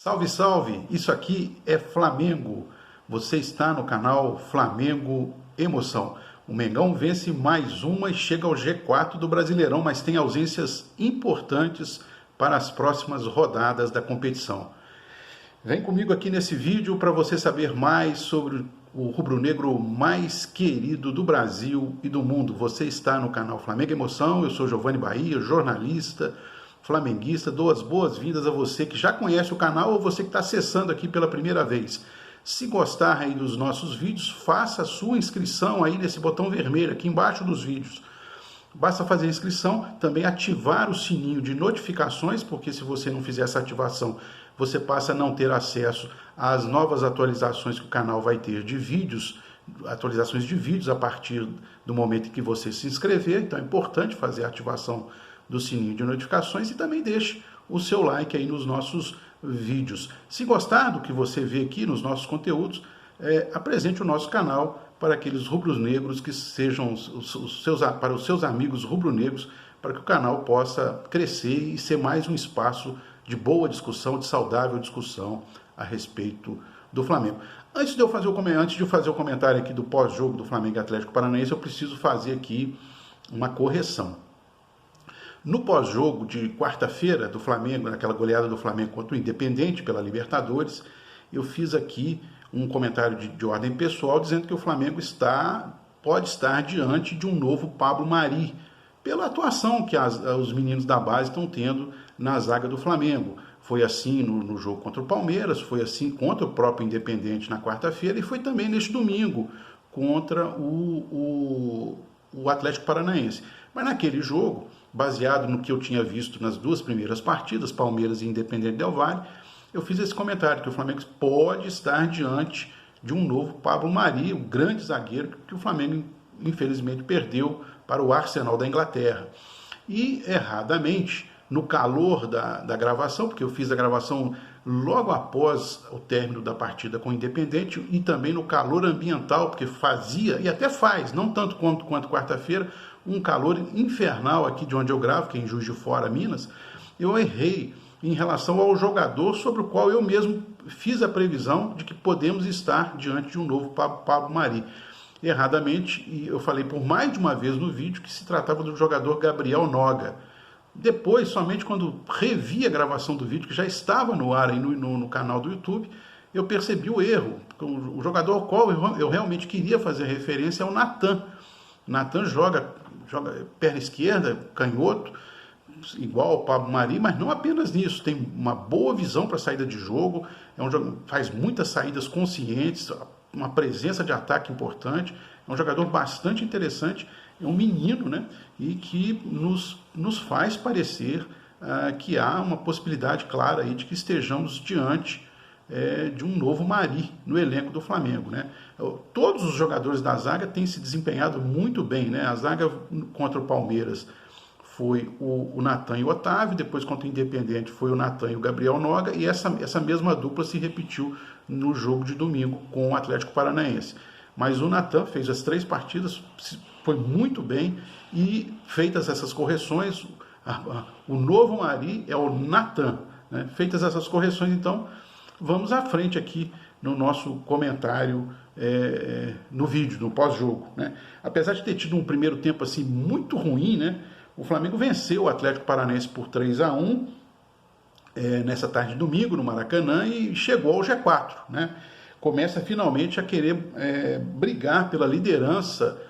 Salve, salve! Isso aqui é Flamengo. Você está no canal Flamengo Emoção. O Mengão vence mais uma e chega ao G4 do Brasileirão, mas tem ausências importantes para as próximas rodadas da competição. Vem comigo aqui nesse vídeo para você saber mais sobre o rubro-negro mais querido do Brasil e do mundo. Você está no canal Flamengo Emoção, eu sou Giovanni Bahia, jornalista, flamenguista. Dou as boas-vindas a você que já conhece o canal ou você que está acessando aqui pela primeira vez. Se gostar aí dos nossos vídeos, faça a sua inscrição aí nesse botão vermelho aqui embaixo dos vídeos. Basta fazer a inscrição, também ativar o sininho de notificações, porque se você não fizer essa ativação, você passa a não ter acesso às novas atualizações que o canal vai ter de vídeos, atualizações de vídeos a partir do momento em que você se inscrever. Então é importante fazer a ativação do sininho de notificações e também deixe o seu like aí nos nossos vídeos. Se gostar do que você vê aqui nos nossos conteúdos, apresente o nosso canal para aqueles rubro-negros que sejam para os seus amigos rubro-negros, para que o canal possa crescer e ser mais um espaço de boa discussão, de saudável discussão a respeito do Flamengo. Antes de fazer o comentário aqui do pós-jogo do Flamengo e Atlético Paranaense, eu preciso fazer aqui uma correção. No pós-jogo de quarta-feira do Flamengo, naquela goleada do Flamengo contra o Independente pela Libertadores, eu fiz aqui um comentário de ordem pessoal dizendo que o Flamengo pode estar diante de um novo Pablo Mari, pela atuação que os meninos da base estão tendo na zaga do Flamengo. Foi assim no jogo contra o Palmeiras, foi assim contra o próprio Independente na quarta-feira e foi também neste domingo contra o Atlético Paranaense. Mas naquele jogo, baseado no que eu tinha visto nas duas primeiras partidas, Palmeiras e Independente Del Valle, eu fiz esse comentário, que o Flamengo pode estar diante de um novo Pablo Mari, o grande zagueiro que o Flamengo, infelizmente, perdeu para o Arsenal da Inglaterra. E, erradamente, no calor da gravação, porque eu fiz a gravação logo após o término da partida com o Independente, e também no calor ambiental, porque fazia, e até faz, não tanto quanto quarta-feira, um calor infernal aqui de onde eu gravo, que é em Juiz de Fora, Minas. Eu errei em relação ao jogador sobre o qual eu mesmo fiz a previsão de que podemos estar diante de um novo Pablo Mari. Erradamente, e eu falei por mais de uma vez no vídeo que se tratava do jogador Gabriel Noga. Depois, somente quando revi a gravação do vídeo, que já estava no ar aí no canal do YouTube, eu percebi o erro. O jogador ao qual eu realmente queria fazer referência é o Natan. Natan joga perna esquerda, canhoto, igual ao Pablo Mari, mas não apenas nisso, tem uma boa visão para saída de jogo, faz muitas saídas conscientes, uma presença de ataque importante, é um jogador bastante interessante, é um menino, né? E que nos faz parecer que há uma possibilidade clara aí de que estejamos diante de um novo Mari no elenco do Flamengo, né? Todos os jogadores da zaga têm se desempenhado muito bem, né? A zaga contra o Palmeiras foi o Natan e o Otávio, depois contra o Independente foi o Natan e o Gabriel Noga, e essa mesma dupla se repetiu no jogo de domingo com o Atlético Paranaense. Mas o Natan fez as 3 partidas, foi muito bem, e feitas essas correções, o novo Mari é o Natan, né? Feitas essas correções, então, vamos à frente aqui no nosso comentário no vídeo, no pós-jogo, né? Apesar de ter tido um primeiro tempo assim muito ruim, né? O Flamengo venceu o Atlético Paranaense por 3-1 nessa tarde de domingo no Maracanã e chegou ao G4, né? Começa finalmente a querer brigar pela liderança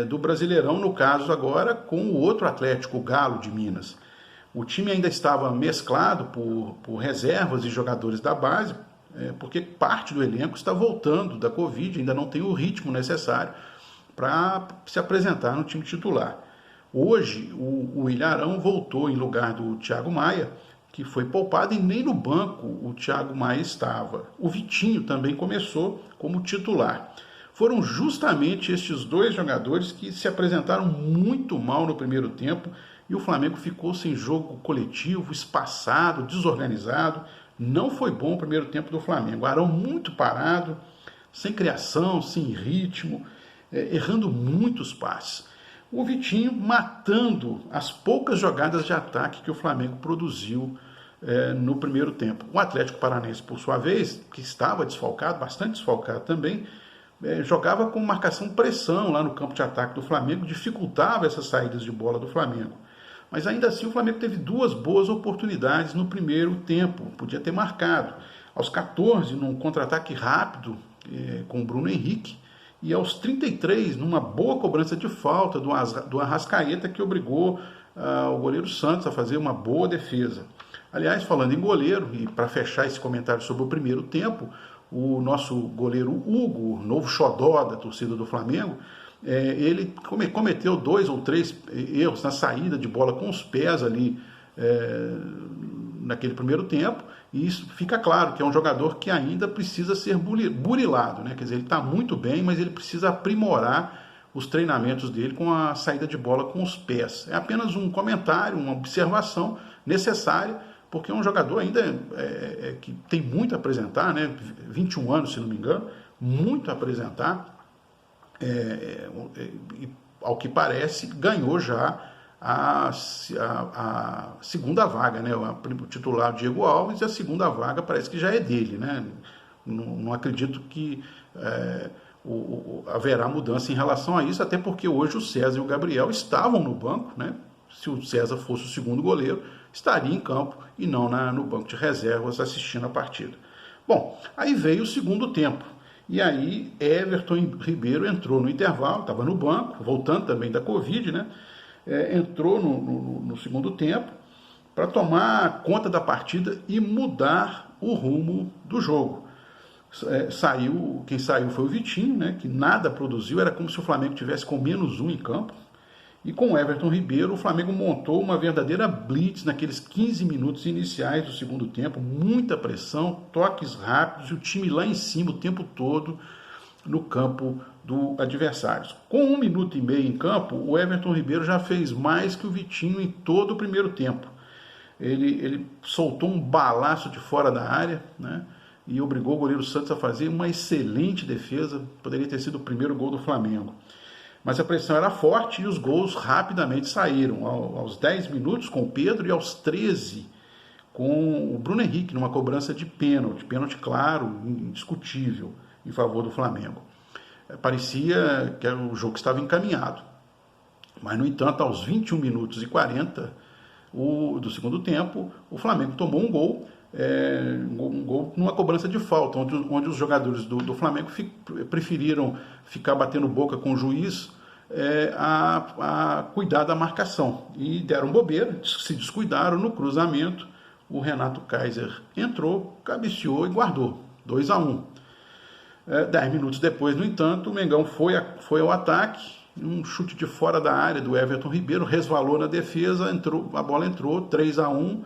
do Brasileirão, no caso agora com o outro Atlético, o Galo de Minas. O time ainda estava mesclado por reservas e jogadores da base, porque parte do elenco está voltando da Covid, ainda não tem o ritmo necessário para se apresentar no time titular. Hoje, o Ilharão voltou em lugar do Thiago Maia, que foi poupado, e nem no banco o Thiago Maia estava. O Vitinho também começou como titular. Foram justamente estes dois jogadores que se apresentaram muito mal no primeiro tempo, e o Flamengo ficou sem jogo coletivo, espaçado, desorganizado. Não foi bom o primeiro tempo do Flamengo. Arão muito parado, sem criação, sem ritmo, errando muitos passes. O Vitinho matando as poucas jogadas de ataque que o Flamengo produziu no primeiro tempo. O Atlético Paranaense, por sua vez, que estava desfalcado, bastante desfalcado também, jogava com marcação-pressão lá no campo de ataque do Flamengo, dificultava essas saídas de bola do Flamengo. Mas ainda assim o Flamengo teve duas boas oportunidades no primeiro tempo, podia ter marcado. Aos 14, num contra-ataque rápido com o Bruno Henrique, e aos 33, numa boa cobrança de falta do Arrascaeta, que obrigou o goleiro Santos a fazer uma boa defesa. Aliás, falando em goleiro, e para fechar esse comentário sobre o primeiro tempo, o nosso goleiro Hugo, novo xodó da torcida do Flamengo, ele cometeu 2 ou 3 erros na saída de bola com os pés ali naquele primeiro tempo, e isso fica claro que é um jogador que ainda precisa ser burilado, né? Quer dizer, ele está muito bem, mas ele precisa aprimorar os treinamentos dele com a saída de bola com os pés. É apenas um comentário, uma observação necessária, porque é um jogador ainda que tem muito a apresentar, né? 21 anos, se não me engano, muito a apresentar, e, ao que parece, ganhou já a segunda vaga, né? O titular Diego Alves, e a segunda vaga parece que já é dele, né? Não acredito que haverá mudança em relação a isso, até porque hoje o César e o Gabriel estavam no banco, né? Se o César fosse o segundo goleiro, estaria em campo e não no banco de reservas assistindo a partida. Bom, aí veio o segundo tempo. E aí Everton Ribeiro entrou no intervalo, estava no banco, voltando também da Covid, né? Entrou no segundo tempo para tomar conta da partida e mudar o rumo do jogo. Quem saiu foi o Vitinho, né? Que nada produziu, era como se o Flamengo tivesse com -1 em campo. E com o Everton Ribeiro, o Flamengo montou uma verdadeira blitz naqueles 15 minutos iniciais do segundo tempo, muita pressão, toques rápidos e o time lá em cima o tempo todo no campo do adversário. Com 1 minuto e meio em campo, o Everton Ribeiro já fez mais que o Vitinho em todo o primeiro tempo. Ele soltou um balaço de fora da área, né? E obrigou o goleiro Santos a fazer uma excelente defesa, poderia ter sido o primeiro gol do Flamengo. Mas a pressão era forte e os gols rapidamente saíram. Aos 10 minutos com o Pedro e aos 13 com o Bruno Henrique, numa cobrança de pênalti claro, indiscutível, em favor do Flamengo. Parecia que o jogo estava encaminhado. Mas, no entanto, aos 21 minutos e 40 do segundo tempo, o Flamengo tomou um gol numa cobrança de falta, onde os jogadores do Flamengo preferiram ficar batendo boca com o juiz a cuidar da marcação. E deram bobeira, se descuidaram no cruzamento. O Renato Kaiser entrou, cabeceou e guardou. 2-1. 10 minutos depois, no entanto, o Mengão foi ao ataque, um chute de fora da área do Everton Ribeiro, resvalou na defesa, a bola entrou, 3-1,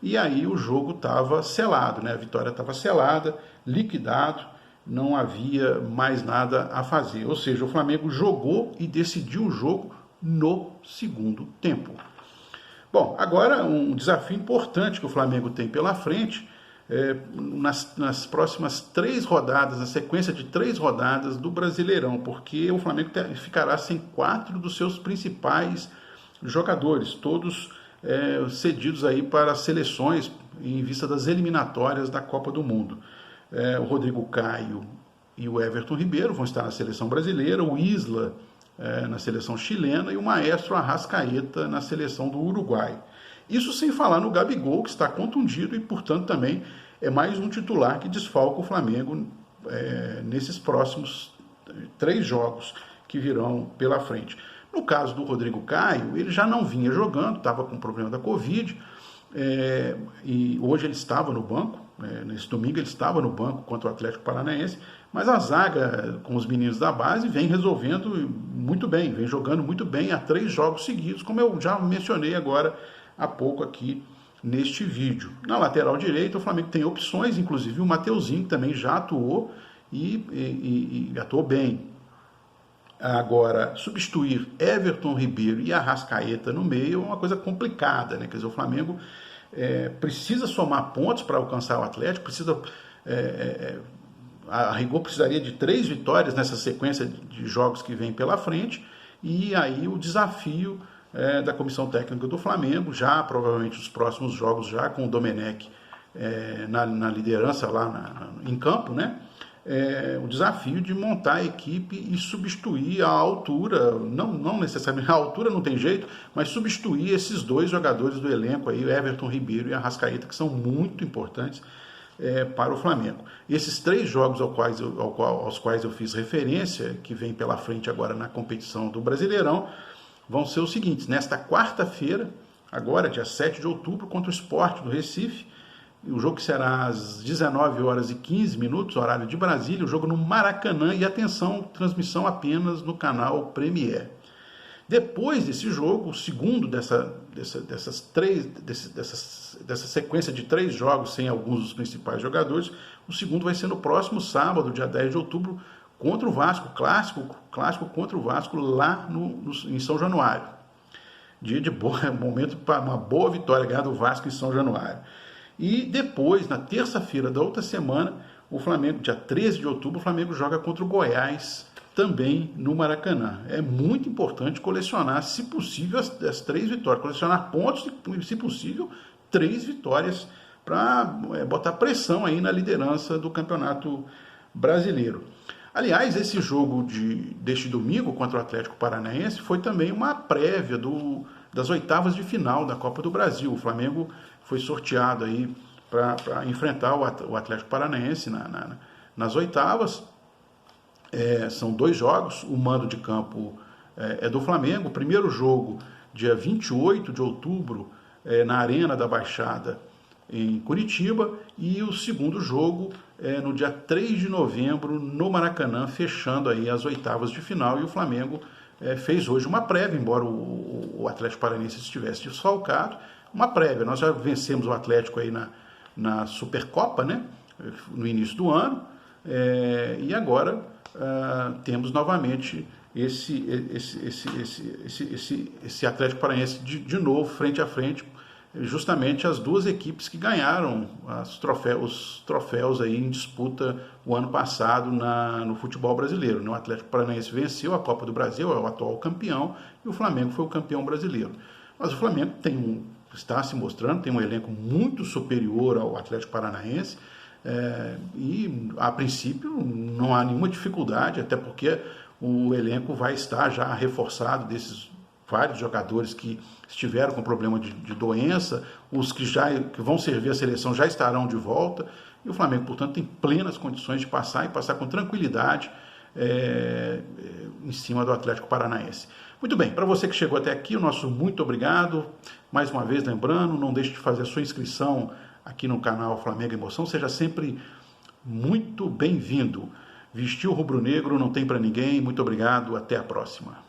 e aí o jogo estava selado, né? A vitória estava selada, liquidado, não havia mais nada a fazer. Ou seja, o Flamengo jogou e decidiu o jogo no segundo tempo. Bom, agora um desafio importante que o Flamengo tem pela frente, nas próximas 3 rodadas, na sequência de 3 rodadas do Brasileirão, porque o Flamengo ficará sem 4 dos seus principais jogadores, todos cedidos aí para as seleções em vista das eliminatórias da Copa do Mundo. O Rodrigo Caio e o Everton Ribeiro vão estar na seleção brasileira, o Isla na seleção chilena e o Maestro Arrascaeta na seleção do Uruguai. Isso sem falar no Gabigol, que está contundido e, portanto, também é mais um titular que desfalca o Flamengo nesses próximos 3 jogos que virão pela frente. No caso do Rodrigo Caio, ele já não vinha jogando, estava com problema da Covid, e hoje ele estava no banco, nesse domingo ele estava no banco contra o Atlético Paranaense, mas a zaga com os meninos da base vem resolvendo muito bem, vem jogando muito bem há 3 jogos seguidos, como eu já mencionei agora há pouco aqui neste vídeo. Na lateral direita, o Flamengo tem opções, inclusive o Mateuzinho, que também já atuou e atuou bem. Agora, substituir Everton Ribeiro e Arrascaeta no meio é uma coisa complicada, né? Quer dizer, o Flamengo precisa somar pontos para alcançar o Atlético, a rigor precisaria de 3 vitórias nessa sequência de jogos que vem pela frente, e aí o desafio da comissão técnica do Flamengo, já provavelmente os próximos jogos, já com o Domenech na liderança lá em campo, né? O desafio de montar a equipe e substituir a altura, não necessariamente, a altura não tem jeito, mas substituir esses dois jogadores do elenco aí, o Everton Ribeiro e a Arrascaeta, que são muito importantes para o Flamengo. E esses 3 jogos aos quais eu fiz referência, que vem pela frente agora na competição do Brasileirão, vão ser os seguintes: nesta quarta-feira, agora dia 7 de outubro, contra o Sport do Recife, o jogo que será às 19h15, horário de Brasília, o jogo no Maracanã, e atenção, transmissão apenas no canal Premier. Depois desse jogo, o segundo dessa sequência de 3 jogos sem alguns dos principais jogadores, o segundo vai ser no próximo sábado, dia 10 de outubro, contra o Vasco, clássico contra o Vasco lá em São Januário. Dia de momento para uma boa vitória, ganhar do Vasco em São Januário. E depois, na terça-feira da outra semana, o Flamengo, dia 13 de outubro, o Flamengo joga contra o Goiás, também no Maracanã. É muito importante colecionar, se possível, as 3 vitórias, colecionar pontos e, se possível, 3 vitórias para botar pressão aí na liderança do Campeonato Brasileiro. Aliás, esse jogo deste domingo contra o Atlético Paranaense foi também uma prévia das oitavas de final da Copa do Brasil. O Flamengo foi sorteado aí para enfrentar o Atlético Paranaense nas oitavas. São 2 jogos, o mando de campo é do Flamengo. O primeiro jogo, dia 28 de outubro, na Arena da Baixada, em Curitiba, e o segundo jogo no dia 3 de novembro, no Maracanã, fechando aí as oitavas de final. E o Flamengo fez hoje uma prévia, embora o Atlético Paranaense estivesse desfalcado, uma prévia. Nós já vencemos o Atlético aí na Supercopa, né, no início do ano, e agora temos novamente esse Atlético Paranaense de novo, frente a frente, justamente as 2 equipes que ganharam os troféus aí em disputa o ano passado no futebol brasileiro. O Atlético Paranaense venceu a Copa do Brasil, é o atual campeão, e o Flamengo foi o campeão brasileiro. Mas o Flamengo está se mostrando, tem um elenco muito superior ao Atlético Paranaense, e a princípio não há nenhuma dificuldade, até porque o elenco vai estar já reforçado desses vários jogadores que estiveram com problema de doença, os que vão servir a seleção já estarão de volta, e o Flamengo, portanto, tem plenas condições de passar com tranquilidade em cima do Atlético Paranaense. Muito bem, para você que chegou até aqui, o nosso muito obrigado. Mais uma vez, lembrando, não deixe de fazer a sua inscrição aqui no canal Flamengo Emoção, seja sempre muito bem-vindo. Vestiu rubro-negro, não tem para ninguém. Muito obrigado, até a próxima.